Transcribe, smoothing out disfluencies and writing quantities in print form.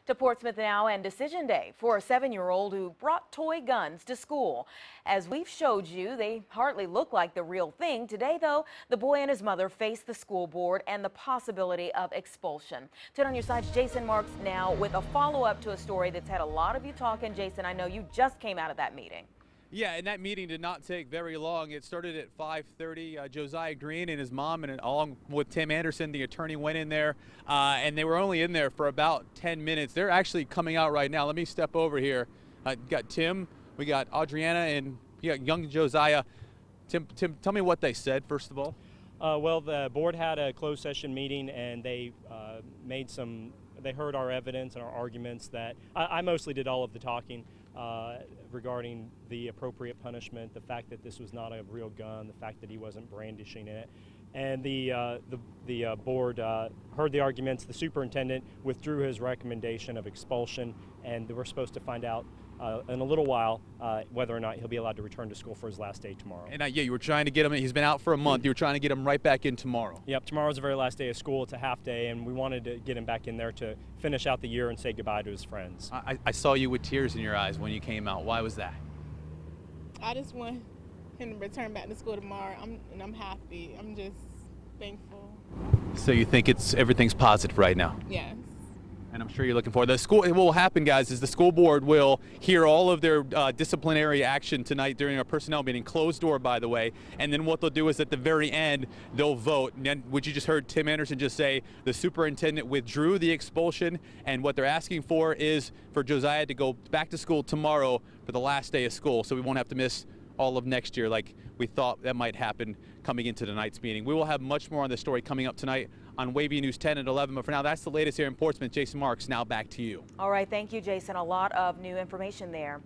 To Portsmouth now and decision day for a 7-year-old who brought toy guns to school. As we've showed you, they hardly look like the real thing. Today, though, the boy and his mother face the school board and the possibility of expulsion. 10 on your side's Jason Marks now with a follow-up to a story that's had a lot of you talking. Jason, I know you just came out of that meeting. Yeah, and that meeting did not take very long. It started at 5:30. Josiah Green and his mom, and along with Tim Anderson, the attorney, went in there, and they were only in there for about 10 minutes. They're actually coming out right now. Let me step over here. Got Tim, we got Adriana, and we got young Josiah. Tim, tell me what they said, first of all. Well, the board had a closed session meeting, and they they heard our evidence and our arguments. That I mostly did all of the talking regarding the appropriate punishment, the fact that this was not a real gun, the fact that he wasn't brandishing it. And the board heard the arguments. The superintendent withdrew his recommendation of expulsion, and we're supposed to find out in a little while whether or not he'll be allowed to return to school for his last day tomorrow. And yeah, you were trying to get him, he's been out for a month, you were trying to get him right back in tomorrow. Yep, tomorrow's the very last day of school. It's a half day, and we wanted to get him back in there to finish out the year and say goodbye to his friends. I saw you with tears in your eyes when you came out. Why was that? I just want him to return back to school tomorrow, and I'm happy. I'm just thankful. So you think everything's positive right now? Yes. And I'm sure you're looking forward. What will happen, guys, is the school board will hear all of their disciplinary action tonight during a personnel meeting, closed door, by the way. And then what they'll do is at the very end, they'll vote. And then, what you just heard Tim Anderson just say, the superintendent withdrew the expulsion, and what they're asking for is for Josiah to go back to school tomorrow for the last day of school, so we won't have to miss all of next year like we thought that might happen coming into tonight's meeting. We will have much more on this story coming up tonight on WAVY News 10 at 11, but for now, that's the latest here in Portsmouth. Jason Marks, now back to you. All right, thank you, Jason. A lot of new information there.